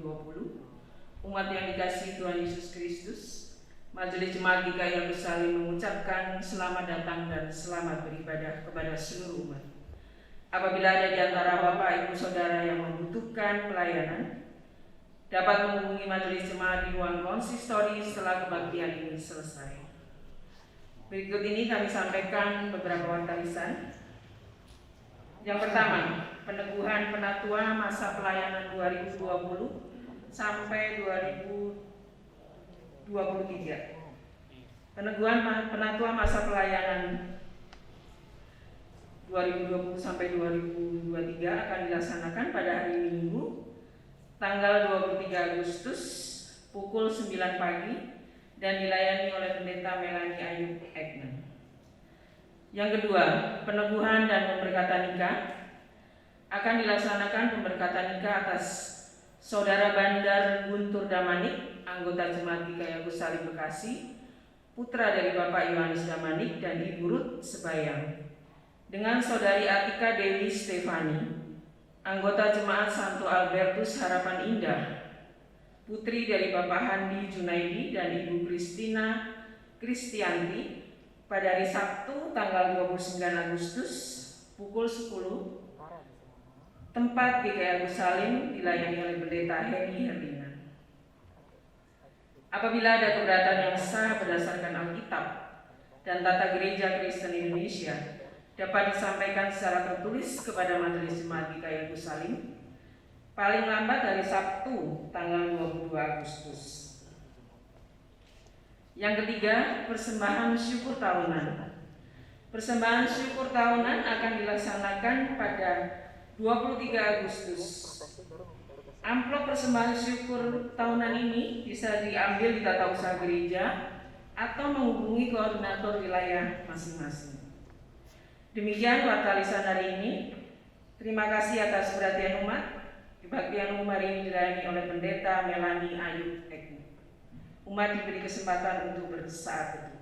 2020, umat yang dikasihi Tuhan Yesus Kristus, Majelis Jemaat GKI Yerusalem mengucapkan selamat datang dan selamat beribadah kepada seluruh umat. Apabila ada di antara Bapak Ibu Saudara yang membutuhkan pelayanan, dapat menghubungi Majelis Jemaat di ruang konsistori setelah kebaktian ini selesai. Berikut ini kami sampaikan beberapa warta-lisan. Yang pertama, peneguhan penatua masa pelayanan 2020 sampai 2023. Peneguhan penatua masa pelayanan 2020 sampai 2023 akan dilaksanakan pada hari Minggu tanggal 23 Agustus pukul 9 pagi dan dilayani oleh Pendeta Melani Ayub Egnan. Yang kedua, peneguhan dan pemberkatan nikah akan dilaksanakan pemberkatan nikah atas Saudara Bandar Guntur Damanik, anggota Jemaat GKI Agus Salim Bekasi, putra dari Bapak Yohanes Damanik dan Ibu Ruth Sebayang, dengan Saudari Atika Dewi Stefani, anggota Jemaat Santo Albertus Harapan Indah, putri dari Bapak Handi Junaidi dan Ibu Kristina Kristianti, pada hari Sabtu tanggal 29 Agustus pukul 10, tempat GKI Agus Salim dilayani oleh Pendeta Heni Herlina. Apabila ada keberatan yang sah berdasarkan Alkitab dan Tata Gereja Kristen Indonesia, dapat disampaikan secara tertulis kepada Majelis Jemaat GKI Agus Salim paling lambat hari Sabtu tanggal 22 Agustus. Yang ketiga, persembahan syukur tahunan. Persembahan syukur tahunan akan dilaksanakan pada 23 Agustus. Amplop persembahan syukur tahunan ini bisa diambil di tata usaha gereja atau menghubungi koordinator wilayah masing-masing. Demikian warta-lisan hari ini. Terima kasih atas perhatian umat. Kebaktian umum hari ini dilayani oleh Pendeta Melani Ayub Egnan. Umat diberi kesempatan untuk bersaat teduh.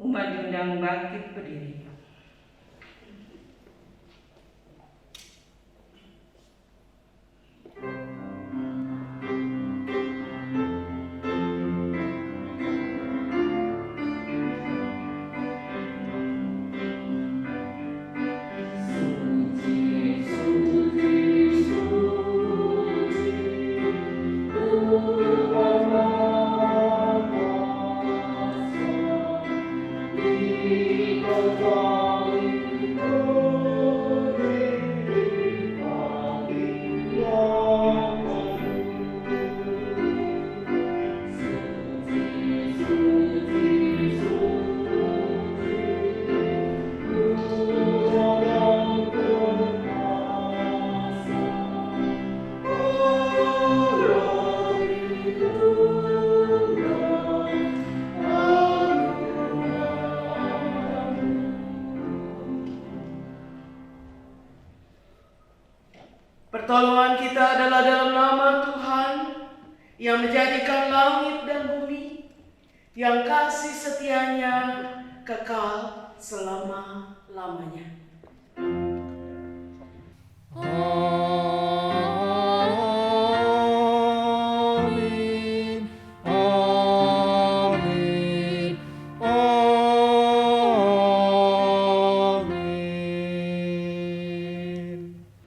Umat diundang bangkit berdiri. Pertolongan kita adalah dalam nama Tuhan yang menjadikan langit dan bumi, yang kasih setianya kekal selama-lamanya.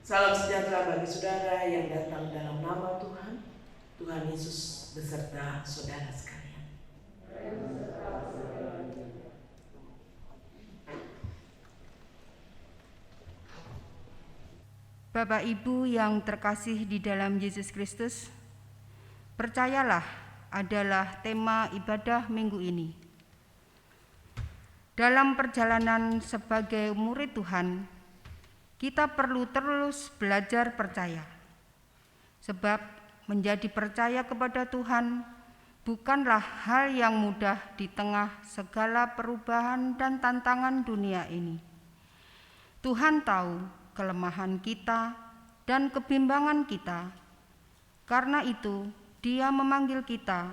Salam sejahtera bagi saudara yang datang dalam nama Tuhan. Tuhan Yesus beserta saudara sekalian. Bapak Ibu yang terkasih di dalam Yesus Kristus, percayalah adalah tema ibadah minggu ini. Dalam perjalanan sebagai murid Tuhan, kita perlu terus belajar percaya. Sebab menjadi percaya kepada Tuhan bukanlah hal yang mudah di tengah segala perubahan dan tantangan dunia ini. Tuhan tahu kelemahan kita dan kebimbangan kita. Karena itu, Dia memanggil kita.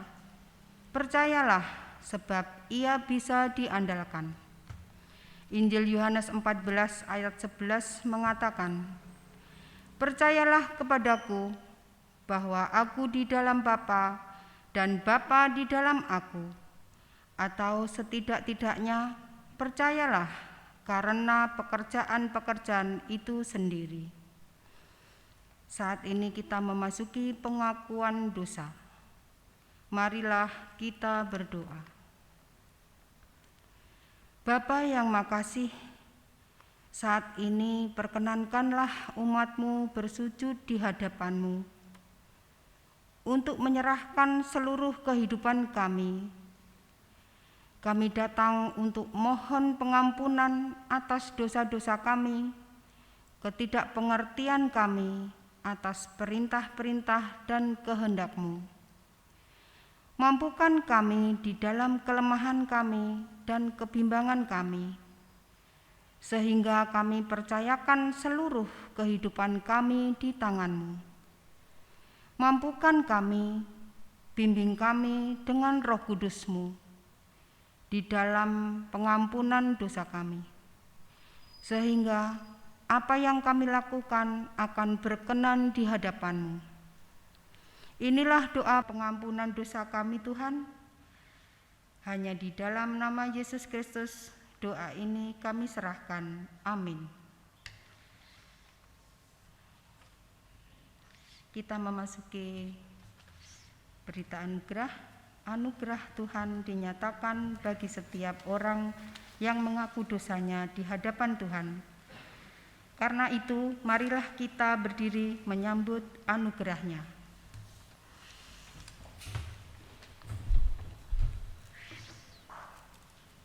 Percayalah, sebab Ia bisa diandalkan. Injil Yohanes 14 ayat 11 mengatakan, "Percayalah kepadaku bahwa aku di dalam Bapa dan Bapa di dalam aku." Atau setidak-tidaknya percayalah karena pekerjaan-pekerjaan itu sendiri. Saat ini kita memasuki pengakuan dosa. Marilah kita berdoa. Bapa yang makasih, saat ini perkenankanlah umat-Mu bersujud di hadapan-Mu untuk menyerahkan seluruh kehidupan kami. Kami datang untuk mohon pengampunan atas dosa-dosa kami, ketidakpengertian kami atas perintah-perintah dan kehendak-Mu. Mampukan kami di dalam kelemahan kami dan kebimbangan kami, sehingga kami percayakan seluruh kehidupan kami di tangan-Mu. Mampukan kami, bimbing kami dengan Roh Kudus-Mu di dalam pengampunan dosa kami, sehingga apa yang kami lakukan akan berkenan di hadapan-Mu. Inilah doa pengampunan dosa kami, Tuhan. Hanya di dalam nama Yesus Kristus doa ini kami serahkan. Amin. Kita memasuki berita anugerah. Anugerah Tuhan dinyatakan bagi setiap orang yang mengaku dosanya di hadapan Tuhan. Karena itu, marilah kita berdiri menyambut anugerahnya.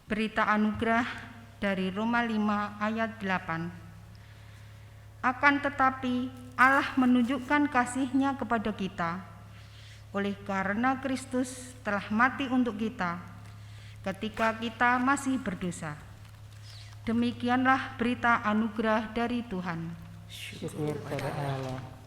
Berita anugerah dari Roma 5 ayat 8. Akan tetapi Allah menunjukkan kasih-Nya kepada kita, oleh karena Kristus telah mati untuk kita ketika kita masih berdosa. Demikianlah berita anugerah dari Tuhan. Syukur pada Allah.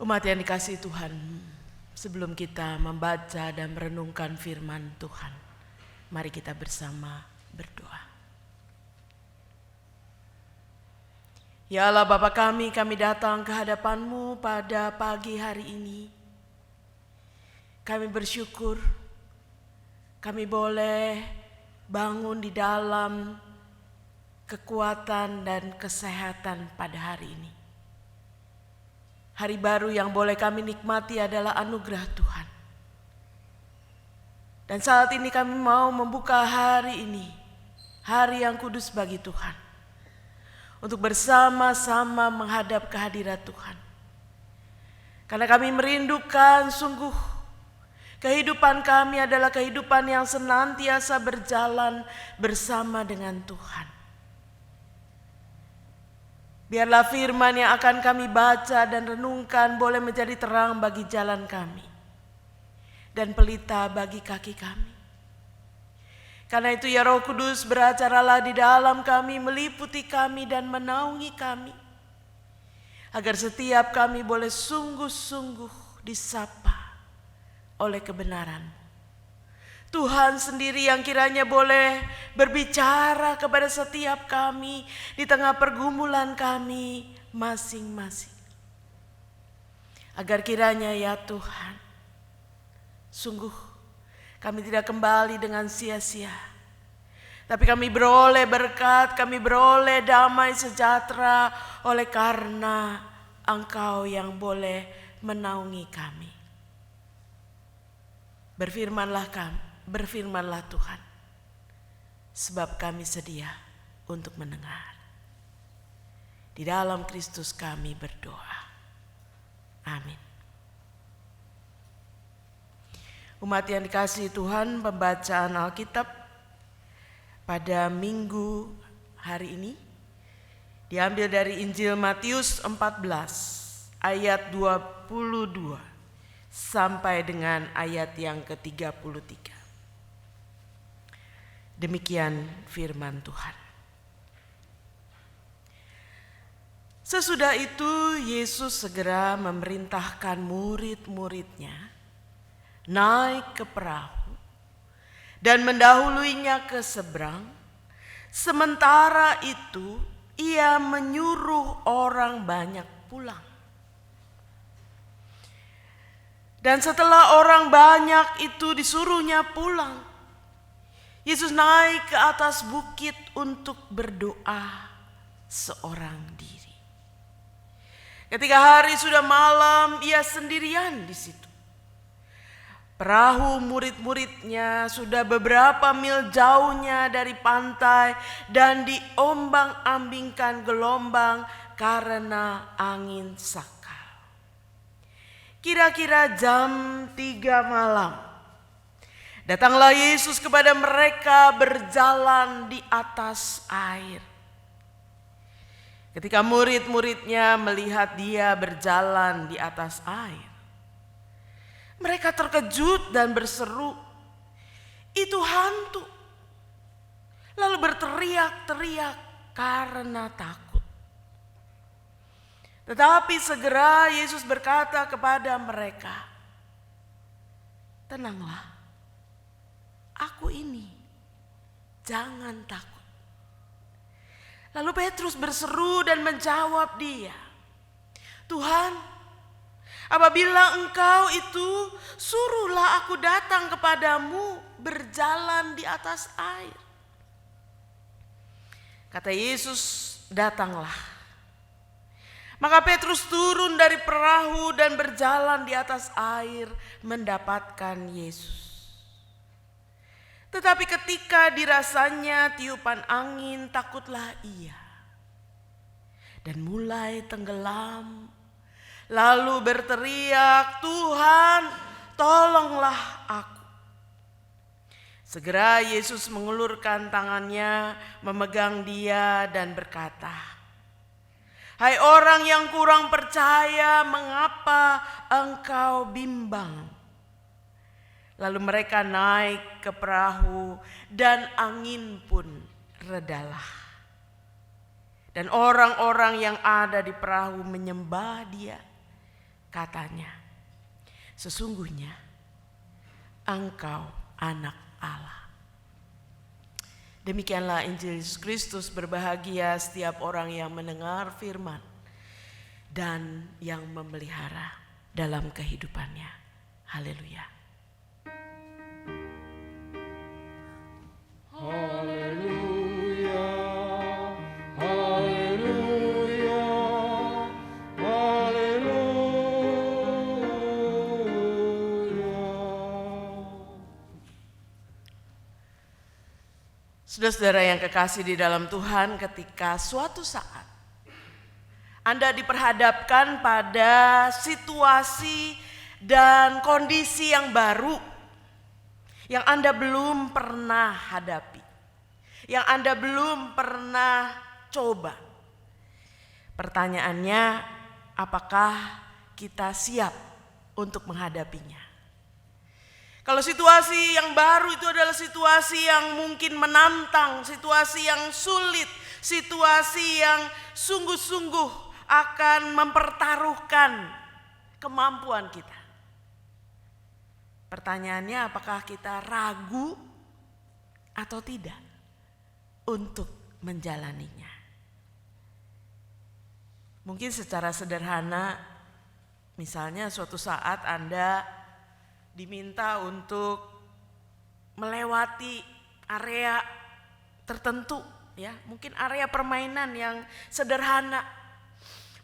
Umat yang dikasihi Tuhan, sebelum kita membaca dan merenungkan firman Tuhan, mari kita bersama berdoa. Ya Allah Bapa kami datang ke hadapan-Mu pada pagi hari ini. Kami bersyukur kami boleh bangun di dalam kekuatan dan kesehatan pada hari ini. Hari baru yang boleh kami nikmati adalah anugerah Tuhan. Dan saat ini kami mau membuka hari ini, hari yang kudus bagi Tuhan, untuk bersama-sama menghadap kehadirat Tuhan. Karena kami merindukan sungguh kehidupan kami adalah kehidupan yang senantiasa berjalan bersama dengan Tuhan. Biarlah firman yang akan kami baca dan renungkan boleh menjadi terang bagi jalan kami dan pelita bagi kaki kami. Karena itu ya Roh Kudus, beracaralah di dalam kami, meliputi kami dan menaungi kami, agar setiap kami boleh sungguh-sungguh disapa oleh kebenaran. Tuhan sendiri yang kiranya boleh berbicara kepada setiap kami di tengah pergumulan kami masing-masing. Agar kiranya ya Tuhan, sungguh kami tidak kembali dengan sia-sia, tapi kami beroleh berkat, kami beroleh damai sejahtera oleh karena Engkau yang boleh menaungi kami. Berfirmanlah Tuhan, sebab kami sedia untuk mendengar. Di dalam Kristus kami berdoa. Amin. Umat yang dikasihi Tuhan, pembacaan Alkitab pada minggu hari ini diambil dari Injil Matius 14 ayat 22 sampai dengan ayat yang ke-33. Demikian firman Tuhan. Sesudah itu Yesus segera memerintahkan murid-muridnya naik ke perahu dan mendahuluinya ke seberang. Sementara itu ia menyuruh orang banyak pulang. Dan setelah orang banyak itu disuruhnya pulang, Yesus naik ke atas bukit untuk berdoa seorang diri. Ketika hari sudah malam, ia sendirian di situ. Perahu murid-muridnya sudah beberapa mil jauhnya dari pantai dan diombang-ambingkan gelombang karena angin sakal. Kira-kira jam 3 malam, datanglah Yesus kepada mereka berjalan di atas air. Ketika murid-muridnya melihat dia berjalan di atas air, mereka terkejut dan berseru, "Itu hantu!" Lalu berteriak-teriak karena takut. Tetapi segera Yesus berkata kepada mereka, "Tenanglah, aku ini, jangan takut." Lalu Petrus berseru dan menjawab dia, "Tuhan, apabila Engkau itu, suruhlah aku datang kepadamu berjalan di atas air." Kata Yesus, "Datanglah." Maka Petrus turun dari perahu dan berjalan di atas air mendapatkan Yesus. Tetapi ketika dirasanya tiupan angin, takutlah ia dan mulai tenggelam. Lalu berteriak, "Tuhan, tolonglah aku." Segera Yesus mengulurkan tangannya, memegang dia dan berkata, "Hai orang yang kurang percaya, mengapa engkau bimbang?" Lalu mereka naik ke perahu dan angin pun redalah. Dan orang-orang yang ada di perahu menyembah dia. Katanya, "Sesungguhnya Engkau anak Allah." Demikianlah Injil Yesus Kristus. Berbahagia setiap orang yang mendengar firman dan yang memelihara dalam kehidupannya. Haleluya. Haleluya, haleluya, haleluya. Saudara-saudara yang kekasih di dalam Tuhan, ketika suatu saat Anda diperhadapkan pada situasi dan kondisi yang baru yang Anda belum pernah hadapi, yang Anda belum pernah coba. Pertanyaannya, apakah kita siap untuk menghadapinya? Kalau situasi yang baru itu adalah situasi yang mungkin menantang, situasi yang sulit, situasi yang sungguh-sungguh akan mempertaruhkan kemampuan kita. Pertanyaannya, apakah kita ragu atau tidak untuk menjalaninya? Mungkin secara sederhana Misalnya suatu saat Anda diminta untuk melewati area tertentu, ya, mungkin area permainan yang sederhana,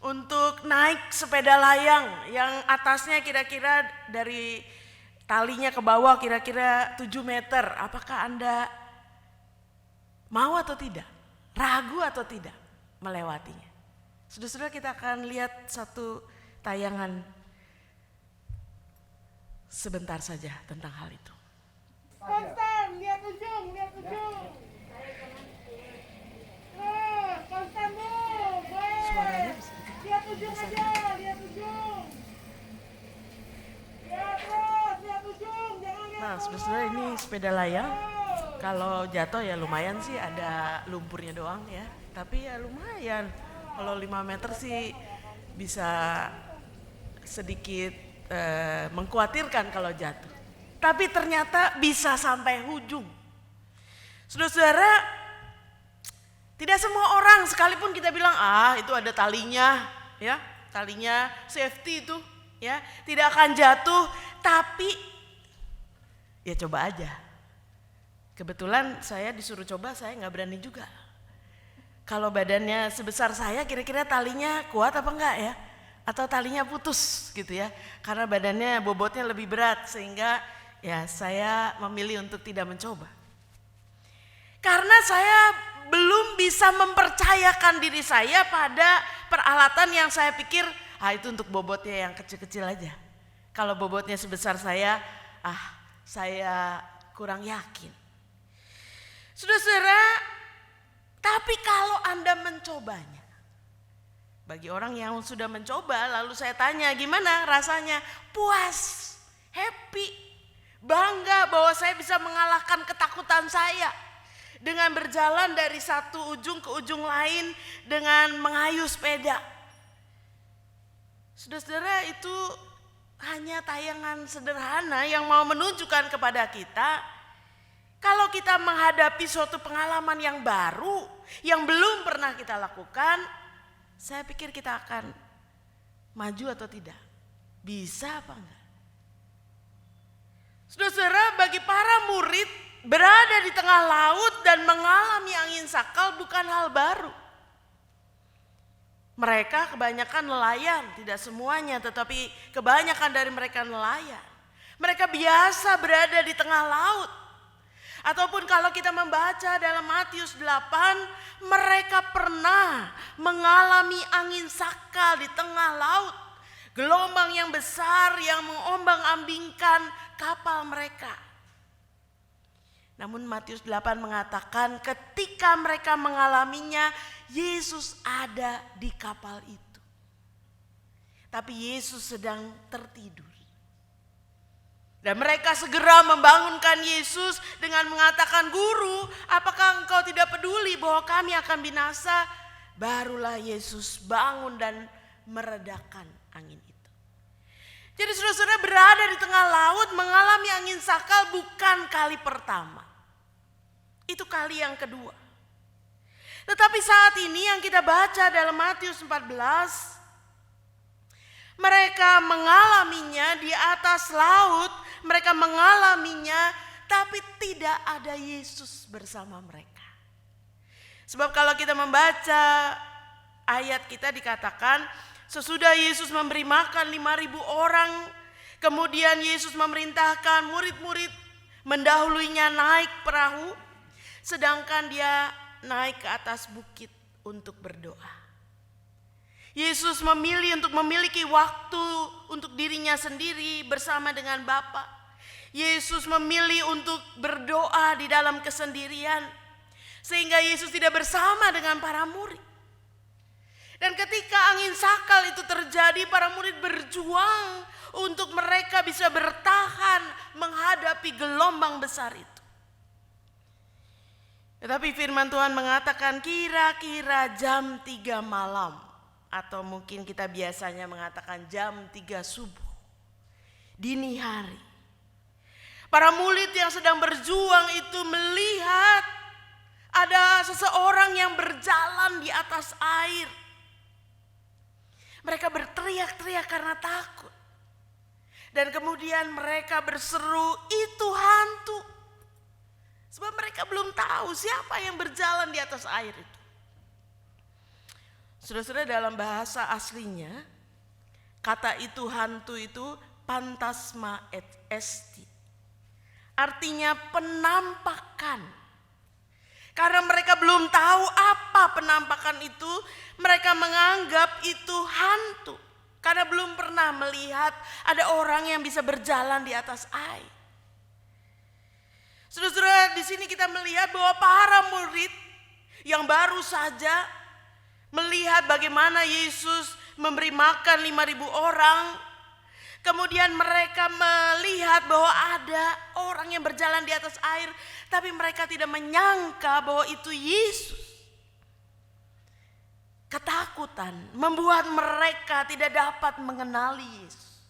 untuk naik sepeda layang yang atasnya kira-kira dari talinya ke bawah kira-kira 7 meter. Apakah Anda mau atau tidak? Ragu atau tidak melewatinya? Saudara-saudara, kita akan lihat satu tayangan sebentar saja tentang hal itu. Konstan, lihat ujung, lihat ujung. Konstan move, lihat ujung aja, lihat ujung. Lihat terus, lihat ujung, jangan lihat. Nah, saudara, ini sepeda layang. Kalau jatuh ya lumayan sih, ada lumpurnya doang ya. Tapi ya lumayan. Kalau 5 meter sih bisa sedikit mengkhawatirkan kalau jatuh. Tapi ternyata bisa sampai ujung. Saudara-saudara, tidak semua orang, sekalipun kita bilang itu ada talinya, ya, talinya safety itu, ya, tidak akan jatuh. Tapi ya coba aja. Kebetulan saya disuruh coba, saya nggak berani juga. Kalau badannya sebesar saya, kira-kira talinya kuat apa enggak ya? Atau talinya putus gitu ya? Karena badannya bobotnya lebih berat, sehingga ya saya memilih untuk tidak mencoba. Karena saya belum bisa mempercayakan diri saya pada peralatan yang saya pikir itu untuk bobotnya yang kecil-kecil aja. Kalau bobotnya sebesar saya kurang yakin. Saudara-saudara, tapi kalau Anda mencobanya, bagi orang yang sudah mencoba, lalu saya tanya gimana rasanya? Puas, happy, bangga bahwa saya bisa mengalahkan ketakutan saya dengan berjalan dari satu ujung ke ujung lain dengan mengayuh sepeda. Saudara-saudara, itu hanya tayangan sederhana yang mau menunjukkan kepada kita, kalau kita menghadapi suatu pengalaman yang baru, yang belum pernah kita lakukan, saya pikir kita akan maju atau tidak. Bisa apa enggak? Saudara-saudara, bagi para murid, berada di tengah laut dan mengalami angin sakal bukan hal baru. Mereka kebanyakan nelayan, tidak semuanya, tetapi kebanyakan dari mereka nelayan. Mereka biasa berada di tengah laut. Ataupun kalau kita membaca dalam Matius 8, mereka pernah mengalami angin sakal di tengah laut. Gelombang yang besar yang mengombang-ambingkan kapal mereka. Namun Matius 8 mengatakan ketika mereka mengalaminya, Yesus ada di kapal itu. Tapi Yesus sedang tertidur. Dan mereka segera membangunkan Yesus dengan mengatakan, "Guru, apakah engkau tidak peduli bahwa kami akan binasa?" Barulah Yesus bangun dan meredakan angin itu. Jadi saudara-saudara, berada di tengah laut mengalami angin sakal bukan kali pertama. Itu kali yang kedua. Tetapi saat ini yang kita baca dalam Matius 14, mereka mengalaminya di atas laut, mereka mengalaminya, tapi tidak ada Yesus bersama mereka. Sebab kalau kita membaca ayat kita dikatakan, sesudah Yesus memberi makan 5.000 orang, kemudian Yesus memerintahkan murid-murid mendahuluinya naik perahu, sedangkan dia naik ke atas bukit untuk berdoa. Yesus memilih untuk memiliki waktu untuk dirinya sendiri bersama dengan Bapa. Yesus memilih untuk berdoa di dalam kesendirian, sehingga Yesus tidak bersama dengan para murid. Dan ketika angin sakal itu terjadi, para murid berjuang untuk mereka bisa bertahan menghadapi gelombang besar itu. Tetapi firman Tuhan mengatakan kira-kira jam 3 malam, atau mungkin kita biasanya mengatakan jam 3 subuh, dini hari, para murid yang sedang berjuang itu melihat ada seseorang yang berjalan di atas air. Mereka berteriak-teriak karena takut. Dan kemudian mereka berseru, itu hantu. Sebab mereka belum tahu siapa yang berjalan di atas air itu. Saudara-saudara, dalam bahasa aslinya, kata itu hantu itu phantasma et esti. Artinya penampakan. Karena mereka belum tahu apa penampakan itu, mereka menganggap itu hantu. Karena belum pernah melihat ada orang yang bisa berjalan di atas air. Saudara-saudara, di sini kita melihat bahwa para murid yang baru saja melihat bagaimana Yesus memberi makan 5.000 orang. Kemudian mereka melihat bahwa ada orang yang berjalan di atas air, tapi mereka tidak menyangka bahwa itu Yesus. Ketakutan membuat mereka tidak dapat mengenali Yesus.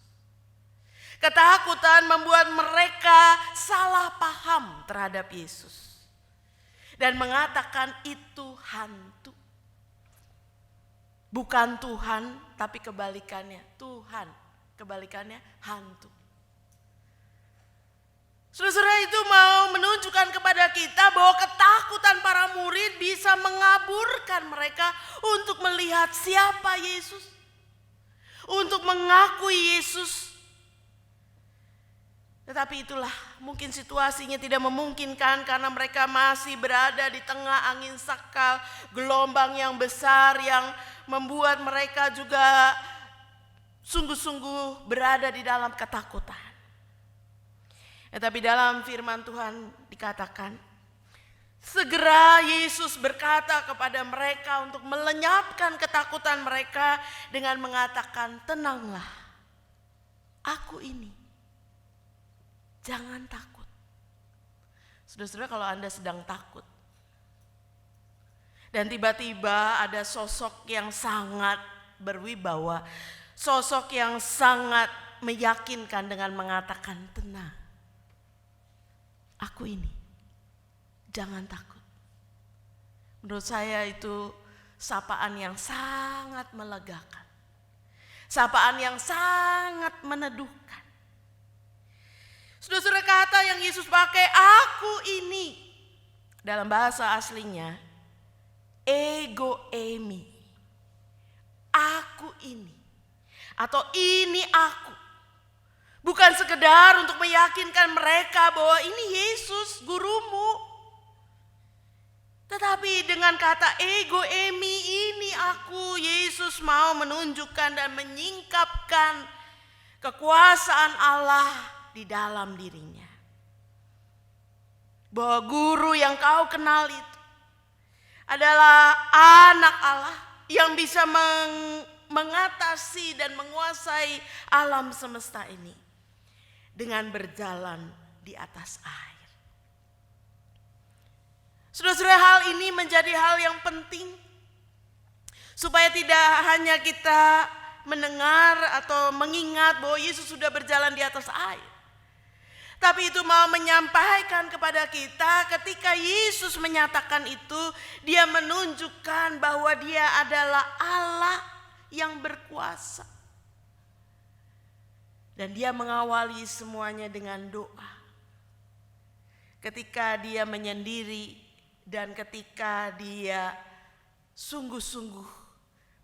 Ketakutan membuat mereka salah paham terhadap Yesus. Dan mengatakan itu hantu. Bukan Tuhan, tapi kebalikannya Tuhan. Kebalikannya hantu. Saudara itu mau menunjukkan kepada kita bahwa ketakutan para murid bisa mengaburkan mereka untuk melihat siapa Yesus. Untuk mengakui Yesus. Tetapi itulah mungkin situasinya tidak memungkinkan karena mereka masih berada di tengah angin sakal, gelombang yang besar yang membuat mereka juga sungguh-sungguh berada di dalam ketakutan. Tetapi dalam firman Tuhan dikatakan, segera Yesus berkata kepada mereka untuk melenyapkan ketakutan mereka dengan mengatakan, tenanglah, aku ini, jangan takut. Saudara-saudara, kalau Anda sedang takut, dan tiba-tiba ada sosok yang sangat berwibawa, sosok yang sangat meyakinkan dengan mengatakan, tenang, aku ini, jangan takut. Menurut saya itu sapaan yang sangat melegakan. Sapaan yang sangat meneduhkan. Saudara-saudara, kata yang Yesus pakai, aku ini, dalam bahasa aslinya, ego eimi. Aku ini. Atau ini aku. Bukan sekedar untuk meyakinkan mereka bahwa ini Yesus gurumu. Tetapi dengan kata ego eimi, ini aku, Yesus mau menunjukkan dan menyingkapkan kekuasaan Allah di dalam dirinya. Bahwa guru yang kau kenal itu adalah anak Allah yang bisa mengatasi dan menguasai alam semesta ini dengan berjalan di atas air. Saudara-saudara, hal ini menjadi hal yang penting supaya tidak hanya kita mendengar atau mengingat bahwa Yesus sudah berjalan di atas air, tapi itu mau menyampaikan kepada kita ketika Yesus menyatakan itu, dia menunjukkan bahwa dia adalah Allah yang berkuasa. Dan dia mengawali semuanya dengan doa. Ketika dia menyendiri dan ketika dia sungguh-sungguh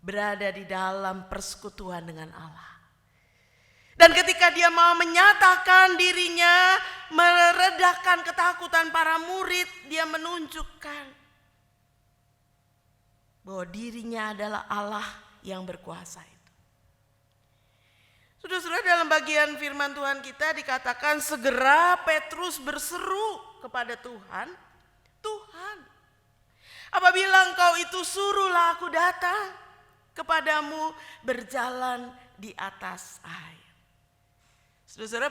berada di dalam persekutuan dengan Allah. Dan ketika dia mau menyatakan dirinya, meredakan ketakutan para murid, dia menunjukkan bahwa dirinya adalah Allah yang berkuasa itu. Saudara-saudara, dalam bagian firman Tuhan kita dikatakan segera Petrus berseru kepada Tuhan, Tuhan, apabila Engkau itu suruhlah aku datang kepadamu berjalan di atas air. Saudara-saudara,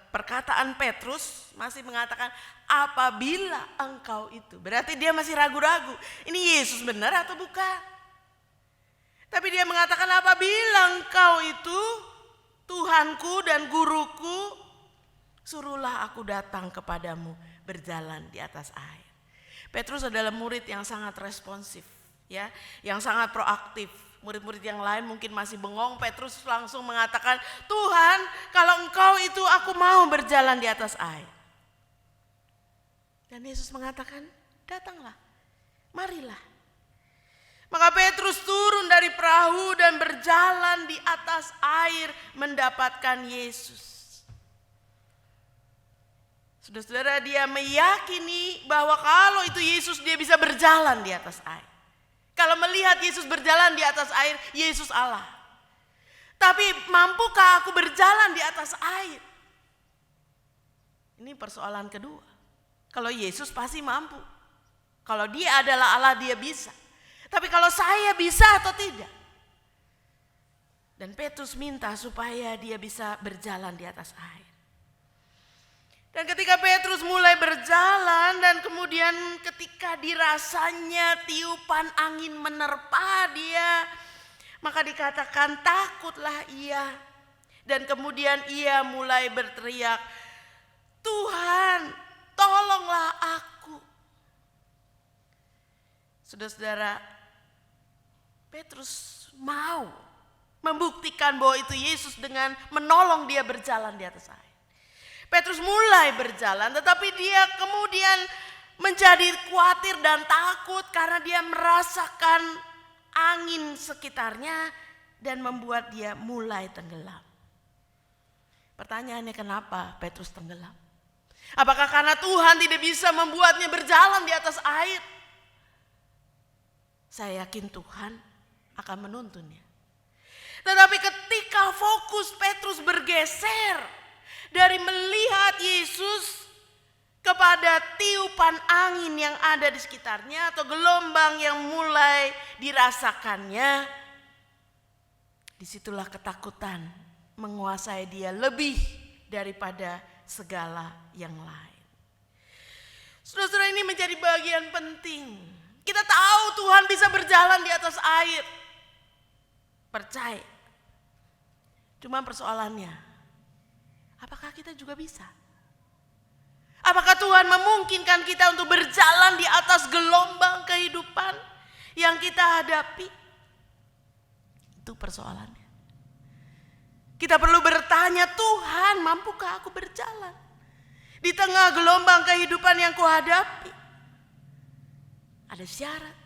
perkataan Petrus masih mengatakan apabila Engkau itu. Berarti dia masih ragu-ragu, ini Yesus benar atau bukan? Tapi dia mengatakan apabila Engkau itu Tuhanku dan guruku, suruhlah aku datang kepadamu berjalan di atas air. Petrus adalah murid yang sangat responsif, ya, yang sangat proaktif. Murid-murid yang lain mungkin masih bengong. Petrus langsung mengatakan, Tuhan, kalau Engkau itu aku mau berjalan di atas air. Dan Yesus mengatakan, datanglah, marilah. Maka Petrus turun dari perahu dan berjalan di atas air mendapatkan Yesus. Saudara-saudara, dia meyakini bahwa kalau itu Yesus, dia bisa berjalan di atas air. Kalau melihat Yesus berjalan di atas air, Yesus Allah. Tapi mampukah aku berjalan di atas air? Ini persoalan kedua. Kalau Yesus pasti mampu. Kalau dia adalah Allah, dia bisa. Tapi kalau saya bisa atau tidak? Dan Petrus minta supaya dia bisa berjalan di atas air. Dan ketika Petrus mulai berjalan dan kemudian ketika dirasanya tiupan angin menerpa dia, maka dikatakan takutlah ia. Dan kemudian ia mulai berteriak, Tuhan, tolonglah aku. Saudara-saudara, Petrus mau membuktikan bahwa itu Yesus dengan menolong dia berjalan di atas air. Petrus mulai berjalan, tetapi dia kemudian menjadi khawatir dan takut karena dia merasakan angin sekitarnya dan membuat dia mulai tenggelam. Pertanyaannya, kenapa Petrus tenggelam? Apakah karena Tuhan tidak bisa membuatnya berjalan di atas air? Saya yakin Tuhan akan menuntunnya. Tetapi ketika fokus Petrus bergeser dari melihat Yesus kepada tiupan angin yang ada di sekitarnya atau gelombang yang mulai dirasakannya, disitulah ketakutan menguasai dia lebih daripada segala yang lain. Saudara-saudara, ini menjadi bagian penting. Kita tahu Tuhan bisa berjalan di atas air. Percaya. Cuma persoalannya, apakah kita juga bisa? Apakah Tuhan memungkinkan kita untuk berjalan di atas gelombang kehidupan yang kita hadapi? Itu persoalannya. Kita perlu bertanya, Tuhan, mampukah aku berjalan di tengah gelombang kehidupan yang kuhadapi? Ada syarat.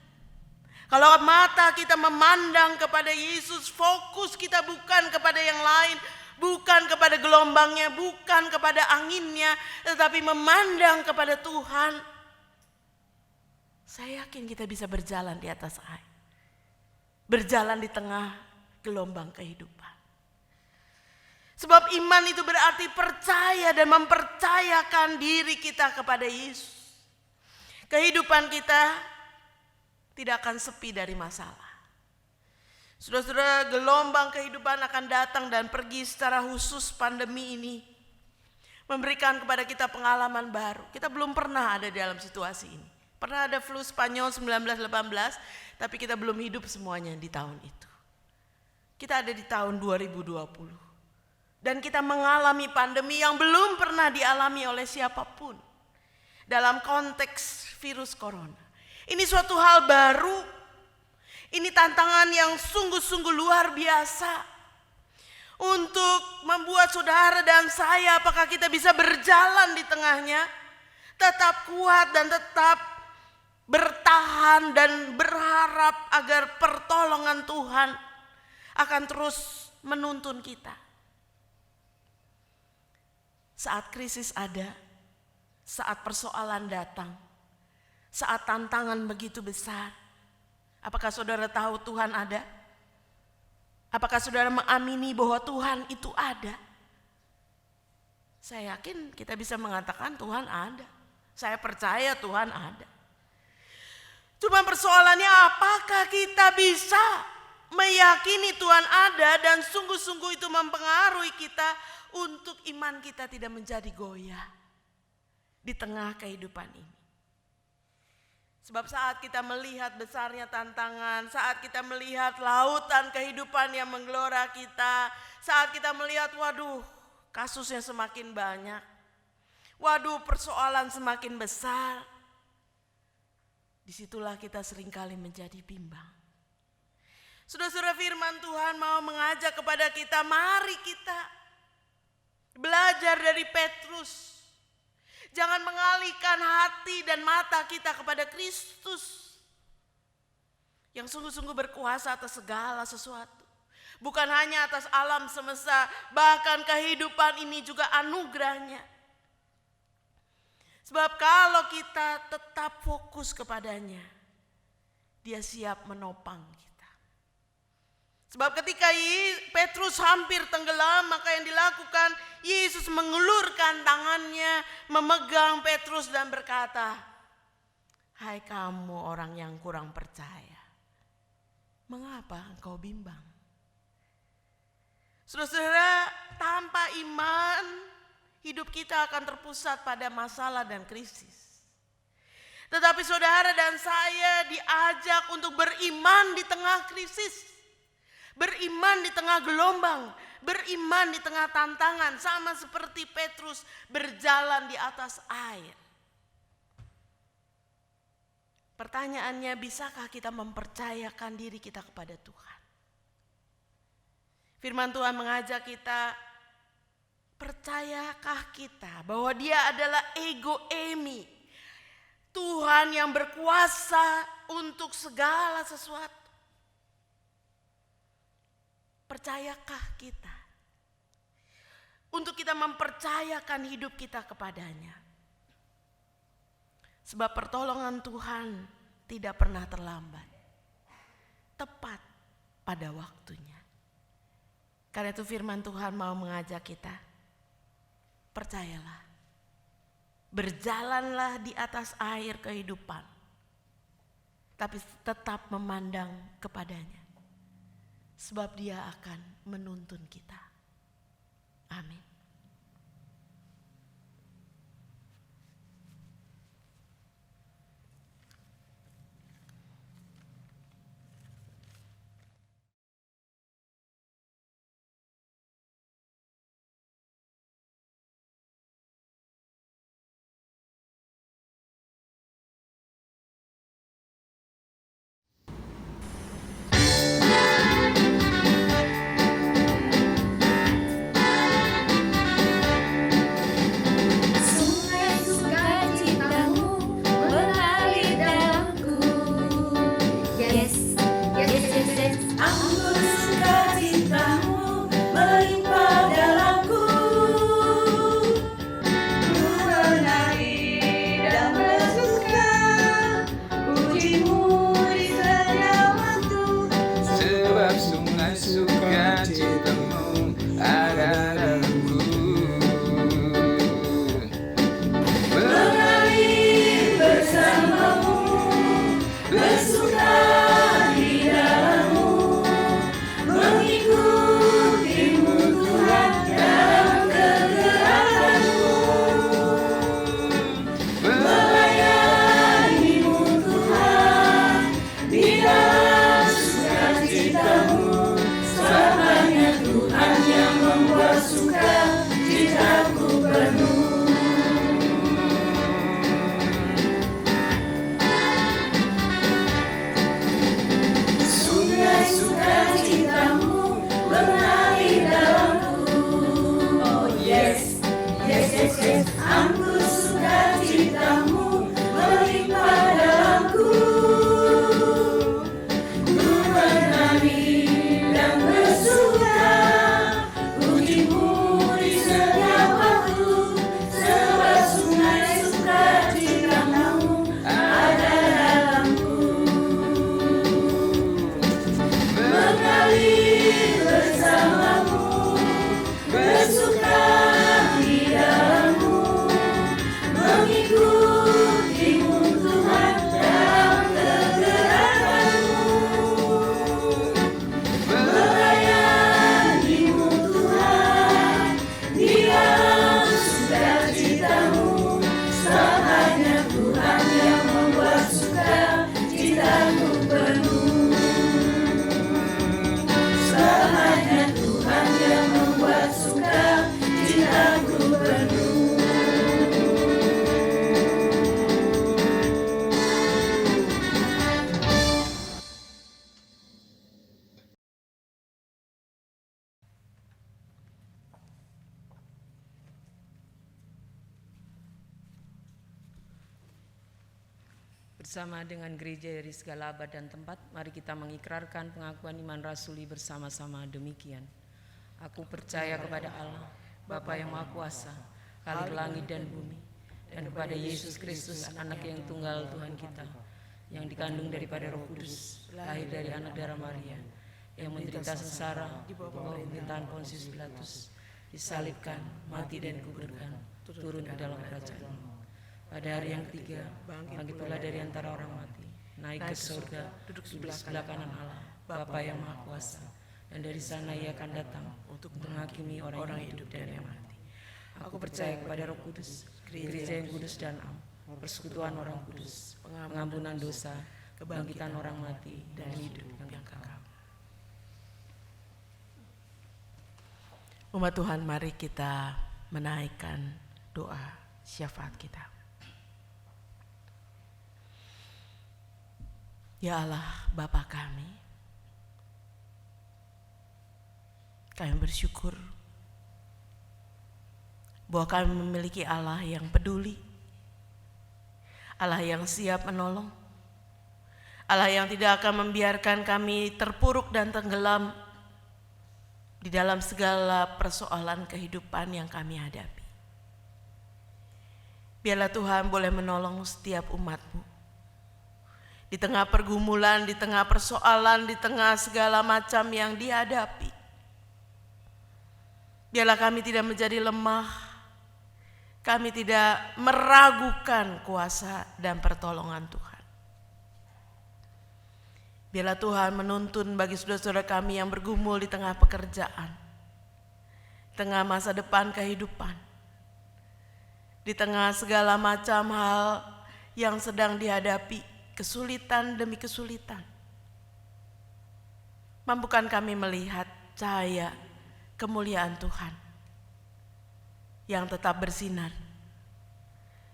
Kalau mata kita memandang kepada Yesus, fokus kita bukan kepada yang lain, bukan kepada gelombangnya, bukan kepada anginnya, tetapi memandang kepada Tuhan. Saya yakin kita bisa berjalan di atas air. Berjalan di tengah gelombang kehidupan. Sebab iman itu berarti percaya dan mempercayakan diri kita kepada Yesus. Kehidupan kita tidak akan sepi dari masalah. Saudara-saudara, gelombang kehidupan akan datang dan pergi secara khusus pandemi ini. Memberikan kepada kita pengalaman baru. Kita belum pernah ada dalam situasi ini. Pernah ada flu Spanyol 1918, tapi kita belum hidup semuanya di tahun itu. Kita ada di tahun 2020. Dan kita mengalami pandemi yang belum pernah dialami oleh siapapun. Dalam konteks virus corona. Ini suatu hal baru. Ini tantangan yang sungguh-sungguh luar biasa. Untuk membuat saudara dan saya, apakah kita bisa berjalan di tengahnya, tetap kuat dan tetap bertahan dan berharap agar pertolongan Tuhan akan terus menuntun kita. Saat krisis ada, saat persoalan datang, saat tantangan begitu besar, apakah saudara tahu Tuhan ada? Apakah saudara mengamini bahwa Tuhan itu ada? Saya yakin kita bisa mengatakan Tuhan ada. Saya percaya Tuhan ada. Cuma persoalannya, apakah kita bisa meyakini Tuhan ada dan sungguh-sungguh itu mempengaruhi kita untuk iman kita tidak menjadi goyah di tengah kehidupan ini. Sebab saat kita melihat besarnya tantangan, saat kita melihat lautan kehidupan yang menggelora kita, saat kita melihat waduh kasusnya semakin banyak, waduh persoalan semakin besar, disitulah kita seringkali menjadi bimbang. Saudara-saudara, firman Tuhan mau mengajak kepada kita, mari kita belajar dari Petrus. Jangan mengalihkan hati dan mata kita kepada Kristus yang sungguh-sungguh berkuasa atas segala sesuatu. Bukan hanya atas alam semesta, bahkan kehidupan ini juga anugerahnya. Sebab kalau kita tetap fokus kepadanya, dia siap menopang kita. Sebab ketika Petrus hampir tenggelam, maka yang dilakukan, Yesus mengulurkan tangannya, memegang Petrus dan berkata, "Hai kamu orang yang kurang percaya, mengapa engkau bimbang?" Saudara-saudara, tanpa iman, hidup kita akan terpusat pada masalah dan krisis. Tetapi saudara dan saya diajak untuk beriman di tengah krisis. Beriman di tengah gelombang, beriman di tengah tantangan, sama seperti Petrus berjalan di atas air. Pertanyaannya, bisakah kita mempercayakan diri kita kepada Tuhan? Firman Tuhan mengajak kita, percayakah kita bahwa Dia adalah ego eimi, Tuhan yang berkuasa untuk segala sesuatu? Percayakah kita untuk kita mempercayakan hidup kita kepadanya? Sebab pertolongan Tuhan tidak pernah terlambat, tepat pada waktunya. Karena itu firman Tuhan mau mengajak kita, percayalah, berjalanlah di atas air kehidupan, tapi tetap memandang kepadanya. Sebab Dia akan menuntun kita. Amin. Bersama dengan gereja dari segala abad dan tempat, mari kita mengikrarkan pengakuan iman rasuli bersama-sama demikian. Aku percaya kepada Allah, Bapa yang Maha Kuasa, Khalik langit dan bumi, dan kepada Yesus Kristus, anak yang tunggal Tuhan kita, yang dikandung daripada Roh Kudus, lahir dari anak darah Maria, yang menderita sengsara di bawah pemerintahan Pontius Pilatus, disalibkan, mati dan dikuburkan, turun ke dalam kerajaan. Pada hari yang ketiga, bangkit pula dari antara orang mati, naik ke surga, duduk sebelah kanan Allah, Bapa yang Maha Kuasa, dan dari sana Ia akan datang untuk menghakimi orang yang hidup dan yang mati. Aku percaya kepada Roh Kudus, gereja yang kudus dan am, persekutuan orang kudus, pengampunan dosa, kebangkitan orang mati, dan hidup yang kekal. Umat Tuhan, mari kita menaikkan doa syafaat kita. Ya Allah, Bapa kami bersyukur bahwa kami memiliki Allah yang peduli, Allah yang siap menolong, Allah yang tidak akan membiarkan kami terpuruk dan tenggelam di dalam segala persoalan kehidupan yang kami hadapi. Biarlah Tuhan boleh menolong setiap umat-Mu di tengah pergumulan, di tengah persoalan, di tengah segala macam yang dihadapi. Biarlah kami tidak menjadi lemah, kami tidak meragukan kuasa dan pertolongan Tuhan. Biarlah Tuhan menuntun bagi saudara-saudara kami yang bergumul di tengah pekerjaan, tengah masa depan kehidupan, di tengah segala macam hal yang sedang dihadapi, kesulitan demi kesulitan. Mampukan kami melihat cahaya kemuliaan Tuhan yang tetap bersinar,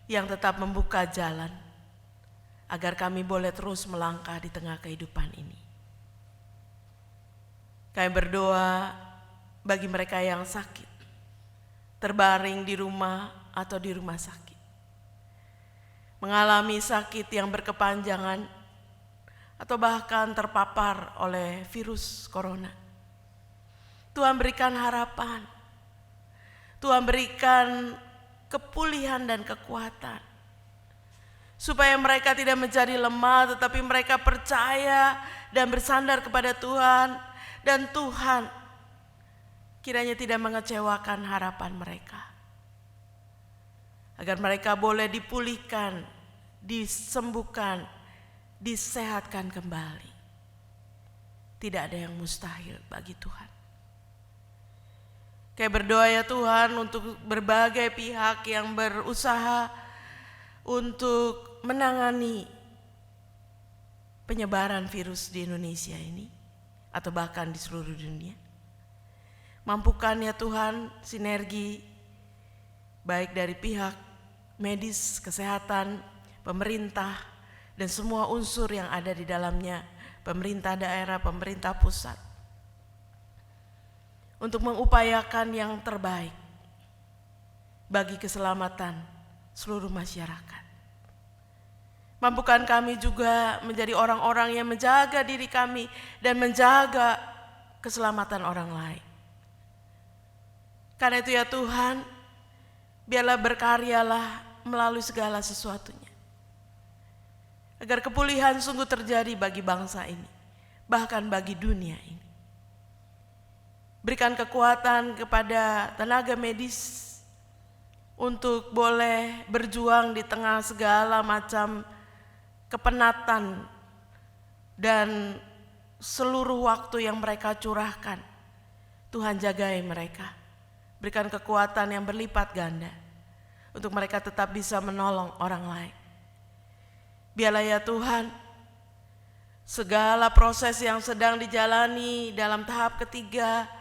yang tetap membuka jalan agar kami boleh terus melangkah di tengah kehidupan ini. Kami berdoa bagi mereka yang sakit, terbaring di rumah atau di rumah sakit, mengalami sakit yang berkepanjangan atau bahkan terpapar oleh virus corona. Tuhan berikan harapan, Tuhan berikan kepulihan dan kekuatan, supaya mereka tidak menjadi lemah, tetapi mereka percaya dan bersandar kepada Tuhan, dan Tuhan kiranya tidak mengecewakan harapan mereka, agar mereka boleh dipulihkan, disembuhkan, disehatkan kembali. Tidak ada yang mustahil bagi Tuhan. Kayak berdoa ya Tuhan untuk berbagai pihak yang berusaha untuk menangani penyebaran virus di Indonesia ini atau bahkan di seluruh dunia. Mampukan ya Tuhan sinergi baik dari pihak medis, kesehatan, pemerintah, dan semua unsur yang ada di dalamnya, pemerintah daerah, pemerintah pusat, untuk mengupayakan yang terbaik bagi keselamatan seluruh masyarakat. Mampukan kami juga menjadi orang-orang yang menjaga diri kami dan menjaga keselamatan orang lain. Karena itu ya Tuhan, biarlah berkaryalah melalui segala sesuatunya, agar kepulihan sungguh terjadi bagi bangsa ini, bahkan bagi dunia ini. Berikan kekuatan kepada tenaga medis untuk boleh berjuang di tengah segala macam kepenatan dan seluruh waktu yang mereka curahkan. Tuhan jagai mereka, berikan kekuatan yang berlipat ganda untuk mereka tetap bisa menolong orang lain. Biarlah ya Tuhan, segala proses yang sedang dijalani dalam tahap ketiga,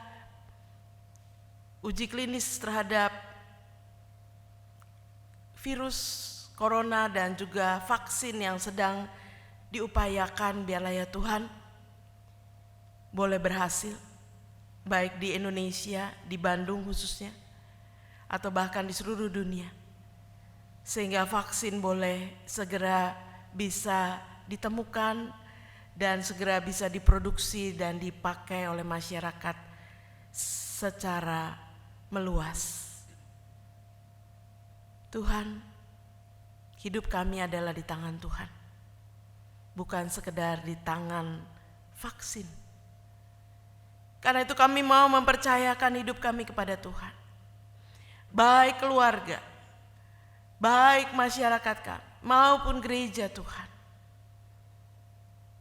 uji klinis terhadap virus corona dan juga vaksin yang sedang diupayakan, biarlah ya Tuhan boleh berhasil, baik di Indonesia, di Bandung khususnya, atau bahkan di seluruh dunia, sehingga vaksin boleh segera bisa ditemukan dan segera bisa diproduksi dan dipakai oleh masyarakat secara meluas. Tuhan, hidup kami adalah di tangan Tuhan, bukan sekedar di tangan vaksin. Karena itu kami mau mempercayakan hidup kami kepada Tuhan. Baik keluarga, baik masyarakat kami, maupun gereja Tuhan.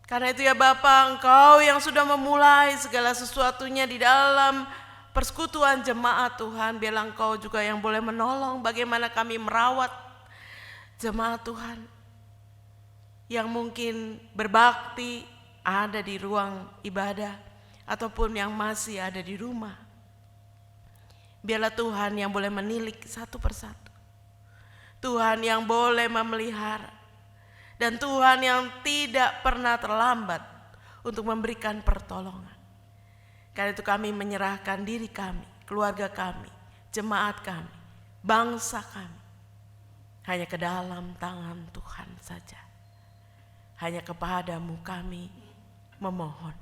Karena itu ya Bapa, Engkau yang sudah memulai segala sesuatunya di dalam persekutuan jemaat Tuhan, biarlah Engkau juga yang boleh menolong bagaimana kami merawat jemaat Tuhan yang mungkin berbakti ada di ruang ibadah ataupun yang masih ada di rumah. Biarlah Tuhan yang boleh menilik satu persatu, Tuhan yang boleh memelihara, dan Tuhan yang tidak pernah terlambat untuk memberikan pertolongan. Karena itu kami menyerahkan diri kami, keluarga kami, jemaat kami, bangsa kami hanya ke dalam tangan Tuhan saja. Hanya kepadamu kami memohon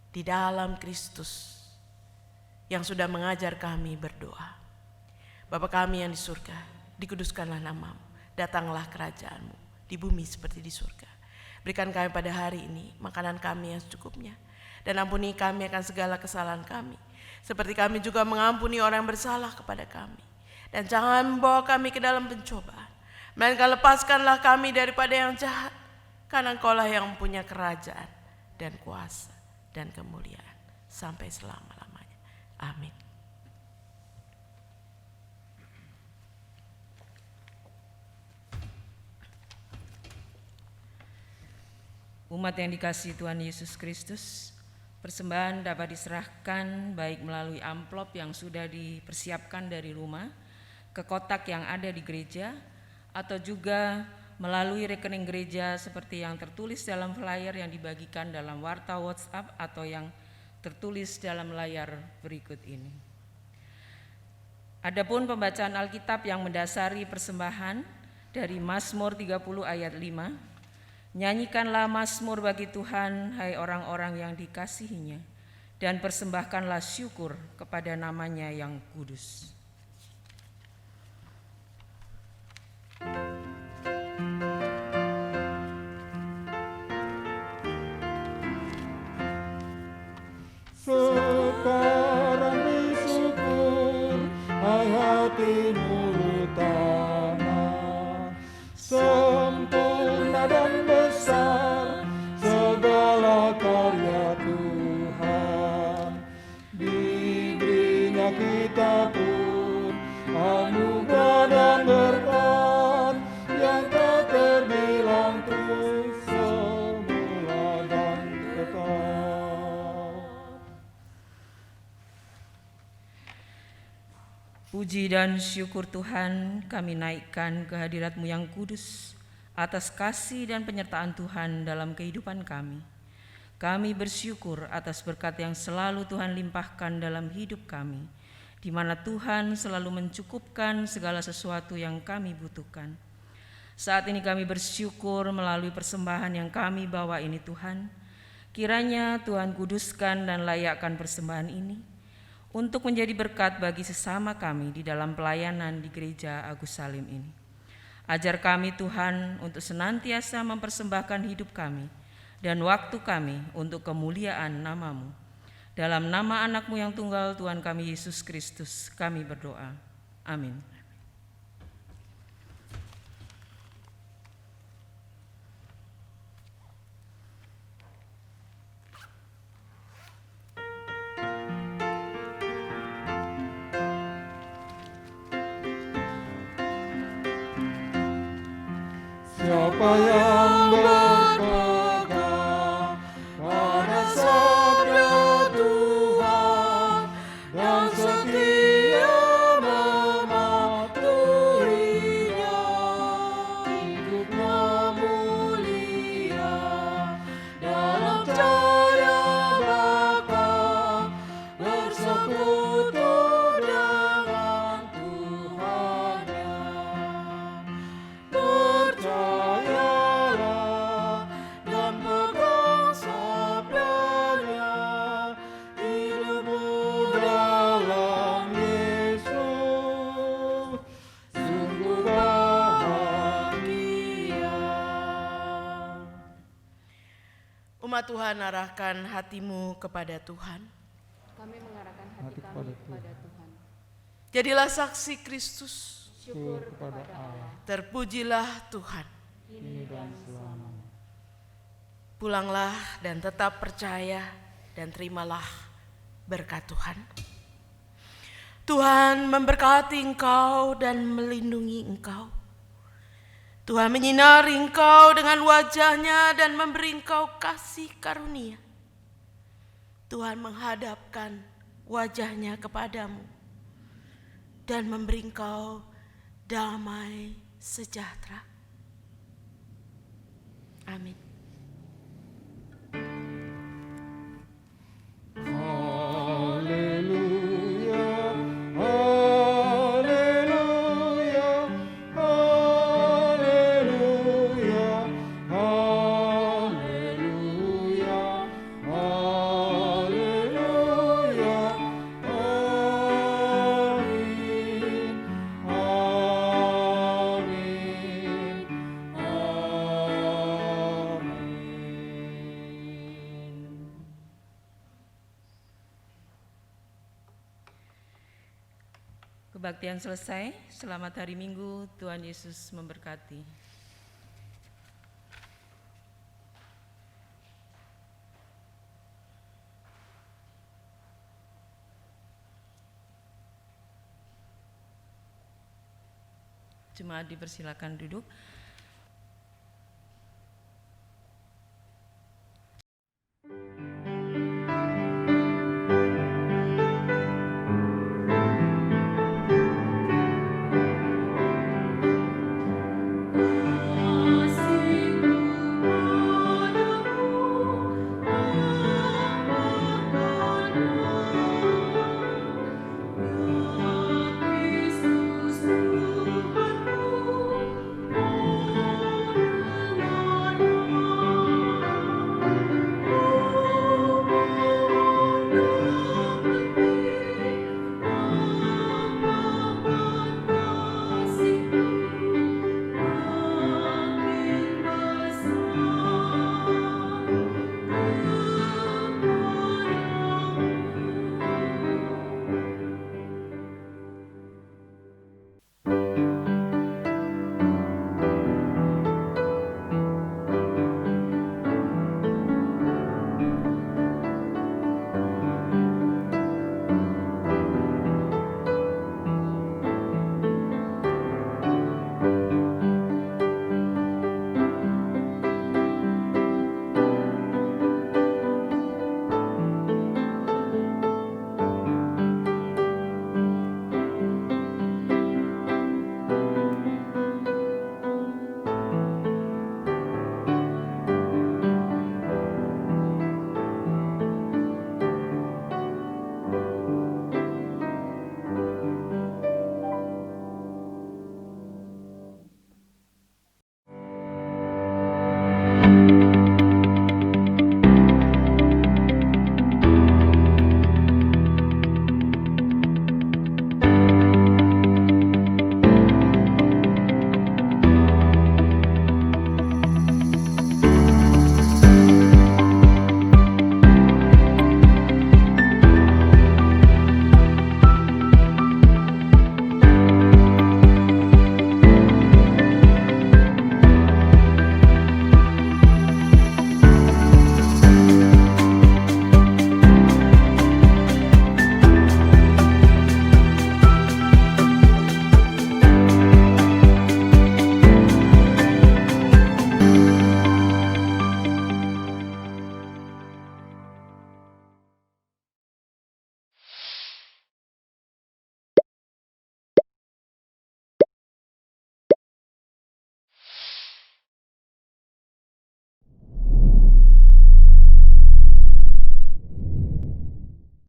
di dalam Kristus yang sudah mengajar kami berdoa. Bapa kami yang di surga, dikuduskanlah namamu, datanglah kerajaanmu di bumi seperti di surga. Berikan kami pada hari ini makanan kami yang secukupnya, dan ampuni kami akan segala kesalahan kami, seperti kami juga mengampuni orang yang bersalah kepada kami. Dan jangan membawa kami ke dalam pencobaan, melainkan lepaskanlah kami daripada yang jahat, karena Engkaulah yang mempunyai kerajaan dan kuasa dan kemuliaan sampai selama-lamanya. Amin. Umat yang dikasihi Tuhan Yesus Kristus, persembahan dapat diserahkan baik melalui amplop yang sudah dipersiapkan dari rumah ke kotak yang ada di gereja, atau juga melalui rekening gereja seperti yang tertulis dalam flyer yang dibagikan dalam warta WhatsApp atau yang tertulis dalam layar berikut ini. Adapun pembacaan Alkitab yang mendasari persembahan dari Mazmur 30 ayat 5, nyanyikanlah mazmur bagi Tuhan, hai orang-orang yang dikasihinya, dan persembahkanlah syukur kepada namanya yang kudus. Sekarang bersyukur, hai hati mulut tanah, sempurna dan besar segala karya Tuhan. Diberinya kita pun anugerah dan berkat yang tak terbilang terus semula dan kekal. Puji dan syukur Tuhan kami naikkan ke hadirat-Mu yang kudus atas kasih dan penyertaan Tuhan dalam kehidupan kami. Kami bersyukur atas berkat yang selalu Tuhan limpahkan dalam hidup kami, di mana Tuhan selalu mencukupkan segala sesuatu yang kami butuhkan. Saat ini kami bersyukur melalui persembahan yang kami bawa ini Tuhan. Kiranya Tuhan kuduskan dan layakkan persembahan ini untuk menjadi berkat bagi sesama kami di dalam pelayanan di Gereja Agus Salim ini. Ajar kami Tuhan untuk senantiasa mempersembahkan hidup kami dan waktu kami untuk kemuliaan nama-Mu. Dalam nama anak-Mu yang tunggal Tuhan kami Yesus Kristus kami berdoa. Amin. Siapa yang berpegang pada sabda Tuhan dan setia mematuhinya, hidupnya mulia dalam cahaya bakal bersekutu dengan Tuhannya. Percaya Umat Tuhan, arahkan hatimu kepada Tuhan. Kami mengarahkan hati kami kepada Tuhan. Jadilah saksi Kristus. Syukur kepada Allah, Terpujilah Tuhan. kini dan selamanya. Pulanglah dan tetap percaya dan terimalah berkat Tuhan. Tuhan memberkati engkau dan melindungi engkau. Tuhan menyinari engkau dengan wajah-Nya dan memberi engkau kasih karunia. Tuhan menghadapkan wajah-Nya kepadamu dan memberi engkau damai sejahtera. Amin. Haleluya, haleluya, haleluya, haleluya, haleluya, amin, amin, amin. Kebaktian selesai. Selamat hari Minggu. Tuhan Yesus memberkati. Jemaat dipersilakan duduk.